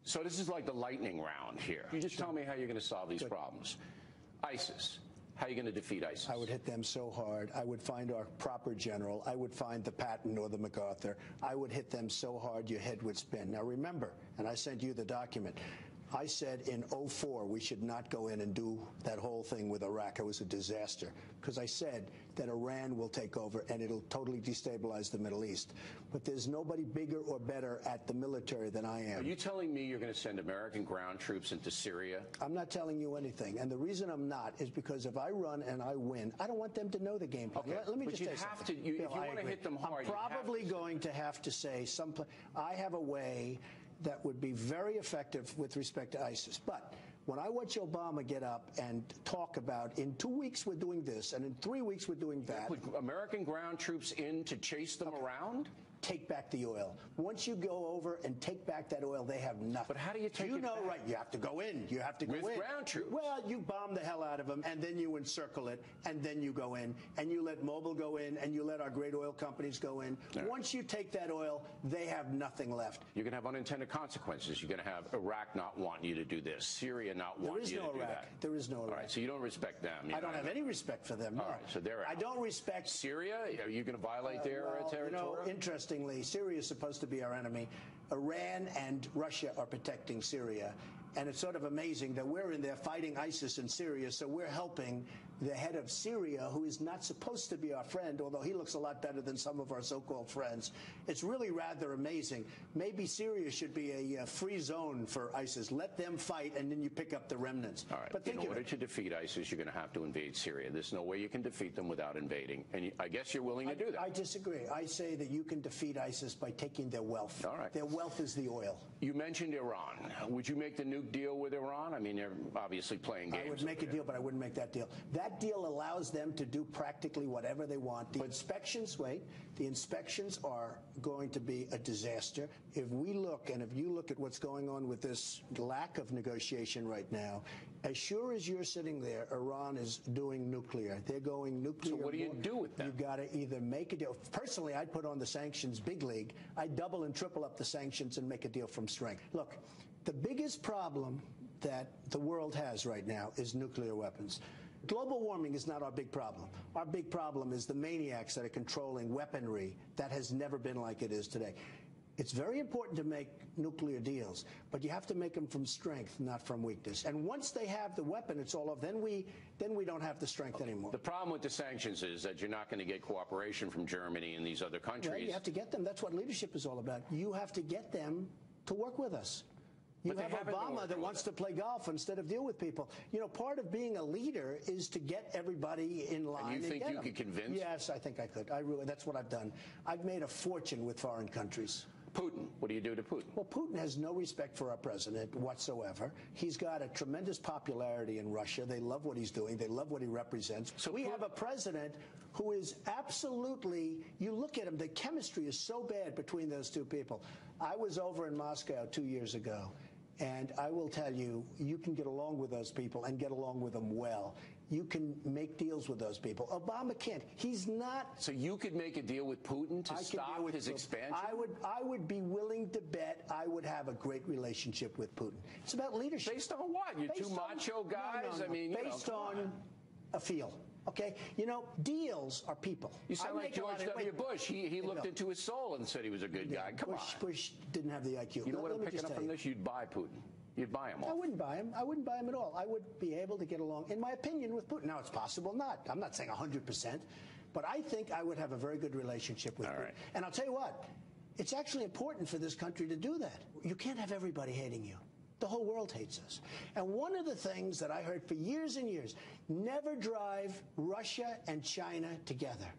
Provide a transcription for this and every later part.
So this is like the lightning round here. You just tell me how you're going to solve these problems. ISIS. How are you going to defeat ISIS? I would hit them so hard. I would find our proper general. I would find the Patton or the MacArthur. I would hit them so hard your head would spin. Now remember, and I sent you the document, I said in 2004 we should not go in and do that whole thing with Iraq. It was a disaster because I said that Iran will take over and it'll totally destabilize the Middle East. But there's nobody bigger or better at the military than I am. Are you telling me you're going to send American ground troops into Syria? I'm not telling you anything. And the reason I'm not is because if I run and I win, I don't want them to know the game plan. Okay. Let me but just say something. If you want to hit them hard, I'm probably going to have to say I have a way that would be very effective with respect to ISIS. But when I watch Obama get up and talk about in 2 weeks we're doing this and in 3 weeks we're doing that. Put American ground troops in to chase them around? Take back the oil. Once you go over and take back that oil, they have nothing. But how do you take it back? Right, you have to go in. You have to go in. With ground troops? Well, you bomb the hell out of them, and then you encircle it, and then you go in, and you let Mobil go in, and you let our great oil companies go in. Right. Once you take that oil, they have nothing left. You're going to have unintended consequences. You're going to have Iraq not wanting you to do this, Syria not wanting you to do that. There is no Iraq. All right, so you don't respect them. I don't have any respect for them, no. All right, so they're out. I don't respect Syria? Are you going to violate their territory? You know, interestingly, Syria is supposed to be our enemy. Iran and Russia are protecting Syria. And it's sort of amazing that we're in there fighting ISIS in Syria, so we're helping the head of Syria, who is not supposed to be our friend, although he looks a lot better than some of our so-called friends. It's really rather amazing. Maybe Syria should be a free zone for ISIS. Let them fight, and then you pick up the remnants. All right. But in order to defeat ISIS, you're going to have to invade Syria. There's no way you can defeat them without invading. And I guess you're willing to do that. I disagree. I say that you can defeat ISIS by taking their wealth. All right. Their wealth is the oil. You mentioned Iran. Would you make the nuke deal with Iran? I mean, they're obviously playing games. I would make a deal, but I wouldn't make that deal. That deal allows them to do practically whatever they want. The inspections are going to be a disaster. If we look, and if you look at what's going on with this lack of negotiation right now, as sure as you're sitting there, Iran is doing nuclear. They're going nuclear. So what do you do with that? You've got to either make a deal. Personally, I'd put on the sanctions big league. I'd double and triple up the sanctions and make a deal from strength. Look, the biggest problem that the world has right now is nuclear weapons. Global warming is not our big problem. Our big problem is the maniacs that are controlling weaponry that has never been like it is today. It's very important to make nuclear deals, but you have to make them from strength, not from weakness. And once they have the weapon, it's all off. Then we don't have the strength anymore. The problem with the sanctions is that you're not going to get cooperation from Germany and these other countries. Well, you have to get them. That's what leadership is all about. You have to get them to work with us. You have Obama that wants to play golf instead of deal with people. You know, part of being a leader is to get everybody in line. And you think you could convince? Yes, I think I could. That's what I've done. I've made a fortune with foreign countries. Putin. What do you do to Putin? Well, Putin has no respect for our president whatsoever. He's got a tremendous popularity in Russia. They love what he's doing. They love what he represents. So we have a president who is absolutely, you look at him, the chemistry is so bad between those two people. I was over in Moscow 2 years ago. And I will tell you, you can get along with those people and get along with them well. You can make deals with those people. Obama can't. He's not. So you could make a deal with Putin to stop his expansion? I would be willing to bet I would have a great relationship with Putin. It's about leadership. Based on what? You're two macho guys? No. I mean, based on a feel. Okay, you know, deals are people. You sound like George W. Bush. He looked into his soul and said he was a good guy. Come on. Bush didn't have the IQ. You know what I'm picking up from this? You'd buy Putin. You'd buy him off. I wouldn't buy him. I wouldn't buy him at all. I would be able to get along, in my opinion, with Putin. Now, it's possible not. I'm not saying 100%. But I think I would have a very good relationship with Putin. Right. And I'll tell you what. It's actually important for this country to do that. You can't have everybody hating you. The whole world hates us. And one of the things that I heard for years and years, never drive Russia and China together.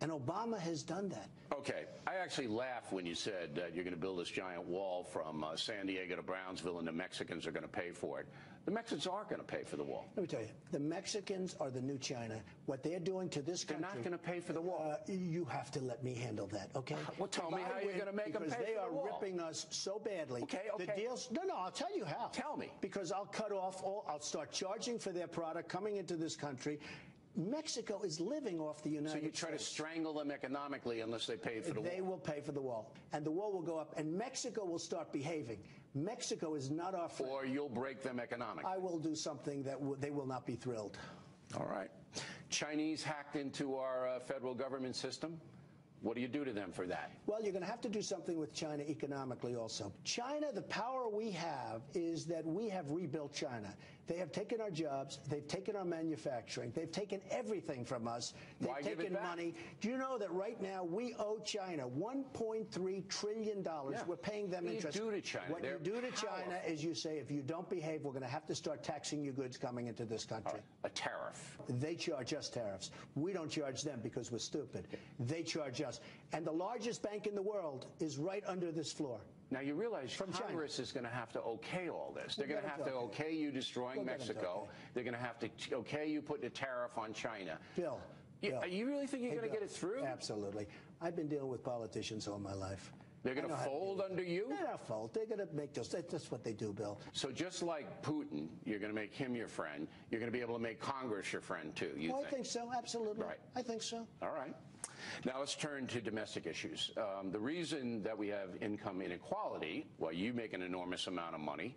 And Obama has done that. Okay. I actually laughed when you said that you're going to build this giant wall from San Diego to Brownsville and the Mexicans are going to pay for it. The Mexicans are going to pay for the wall. Let me tell you, the Mexicans are the new China. What they're doing to this country. They're not going to pay for the wall. You have to let me handle that, okay? Well, tell me how you're going to make them pay for the wall. Because they are ripping us so badly. Okay. The deals. No, I'll tell you how. Tell me. Because I'll cut off I'll start charging for their product coming into this country. Mexico is living off the United States. So you try to strangle them economically unless they pay for the wall? They will pay for the wall. And the wall will go up, and Mexico will start behaving. Mexico is not our friend. Or you'll break them economically. I will do something that they will not be thrilled. All right. Chinese hacked into our federal government system. What do you do to them for that? Well, you're going to have to do something with China economically also. China, the power we have is that we have rebuilt China. They have taken our jobs. They've taken our manufacturing. They've taken everything from us. They've taken money. Do you know that right now we owe China $1.3 trillion? Yeah. We're paying them interest. What do you do to China? What you do to China is you say, if you don't behave, we're going to have to start taxing your goods coming into this country. Right. A tariff. They charge us tariffs. We don't charge them because we're stupid. They charge us. And the largest bank in the world is right under this floor. Now, you realize Congress China is going to have to okay all this. They're going to have to okay you destroying Mexico. They're going to have to okay you putting a tariff on China. Bill. You really think you're going to get it through? Absolutely. I've been dealing with politicians all my life. They're going to fold under you? They're not fold. They're going to make those. That's what they do, Bill. So just like Putin, you're going to make him your friend. You're going to be able to make Congress your friend, too, you think? I think so. Absolutely. Right. I think so. All right. Now let's turn to domestic issues. The reason that we have income inequality, while you make an enormous amount of money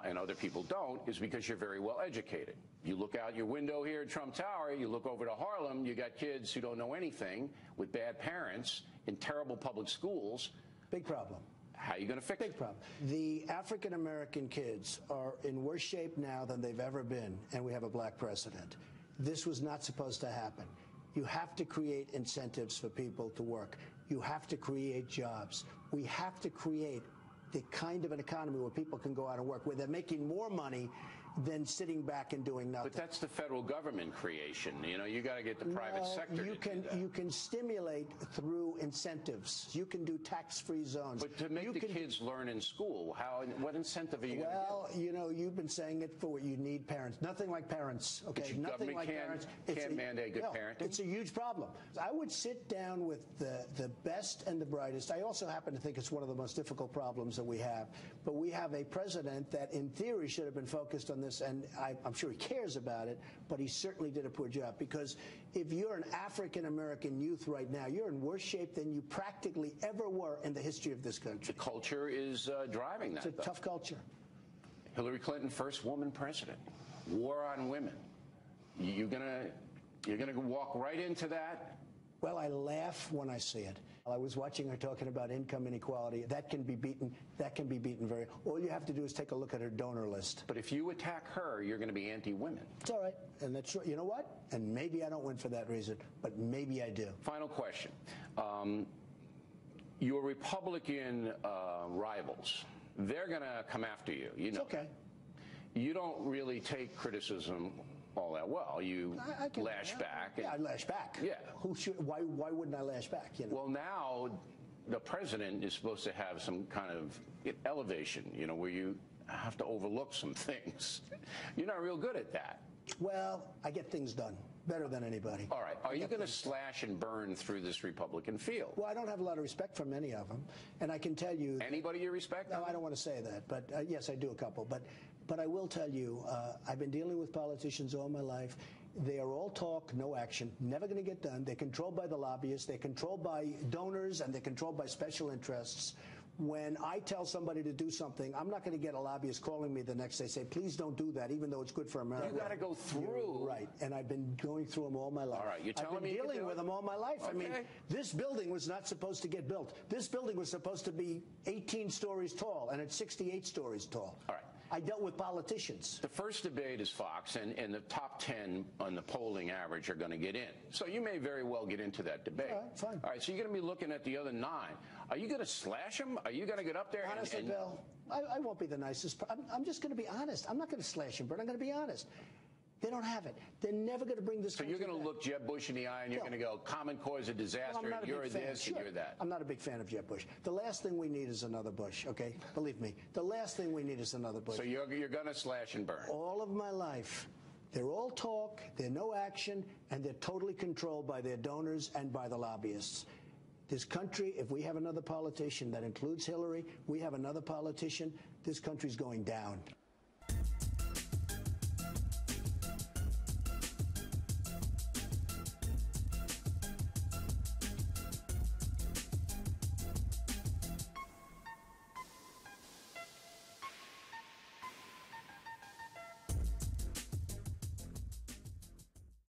and other people don't, is because you're very well educated. You look out your window here at Trump Tower, you look over to Harlem, you got kids who don't know anything with bad parents in terrible public schools. Big problem. How are you going to fix it? Big problem. The African-American kids are in worse shape now than they've ever been, and we have a black president. This was not supposed to happen. You have to create incentives for people to work. You have to create jobs. We have to create the kind of an economy where people can go out and work, where they're making more money than sitting back and doing nothing. But that's the federal government creation. You know, you got to get the private sector to do that. You can stimulate through incentives. You can do tax-free zones. But to make the kids learn in school, what incentive are you going to give? Well, you know, you've been saying it for what you need parents. Nothing like parents, okay? Nothing like parents. Can't mandate good parenting? It's a huge problem. I would sit down with the best and the brightest. I also happen to think it's one of the most difficult problems that we have. But we have a president that, in theory, should have been focused on this, and I'm sure he cares about it, but he certainly did a poor job, because if you're an African-American youth right now, you're in worse shape than you practically ever were in the history of this country. The culture is driving that. It's a tough culture. Hillary Clinton, first woman president. War on women. You're gonna walk right into that? Well, I laugh when I see it. I was watching her talking about income inequality. That can be beaten. That can be beaten very. All you have to do is take a look at her donor list. But if you attack her, you're going to be anti-women. It's all right, and that's you know what? And maybe I don't win for that reason, but maybe I do. Final question: your Republican rivals, they're going to come after you. You know. It's okay. You don't really take criticism all that well. You lash back. Yeah, I lash back. Yeah. Why wouldn't I lash back? You know? Well, now the president is supposed to have some kind of elevation, you know, where you have to overlook some things. You're not real good at that. Well, I get things done better than anybody. All right. Are you going to slash and burn through this Republican field? Well, I don't have a lot of respect for many of them, and I can tell you. Anybody you respect? No, I don't want to say that, but yes, I do a couple. But I will tell you, I've been dealing with politicians all my life. They are all talk, no action, never going to get done. They're controlled by the lobbyists. They're controlled by donors, and they're controlled by special interests. When I tell somebody to do something, I'm not going to get a lobbyist calling me the next day, say, please don't do that, even though it's good for America. You got to go through. You're right, and I've been going through them all my life. All right, you're telling me I've been dealing with them all my life. Okay. I mean, this building was not supposed to get built. This building was supposed to be 18 stories tall, and it's 68 stories tall. All right. I dealt with politicians. The first debate is Fox, and the top 10 on the polling average are going to get in. So you may very well get into that debate. All right, fine. All right, so you're going to be looking at the other 9. Are you going to slash them? Are you going to get up there? Honestly, Bill, I won't be the nicest. I'm just going to be honest. I'm not going to slash them, but I'm going to be honest. They don't have it. They're never going to bring this. So you're going to look Jeb Bush in the eye and you're going to go, Common Core is a disaster, and you're this and you're that. I'm not a big fan of Jeb Bush. The last thing we need is another Bush, okay? Believe me. The last thing we need is another Bush. So you're going to slash and burn. All of my life, they're all talk, they're no action, and they're totally controlled by their donors and by the lobbyists. This country, if we have another politician that includes Hillary, we have another politician, this country's going down.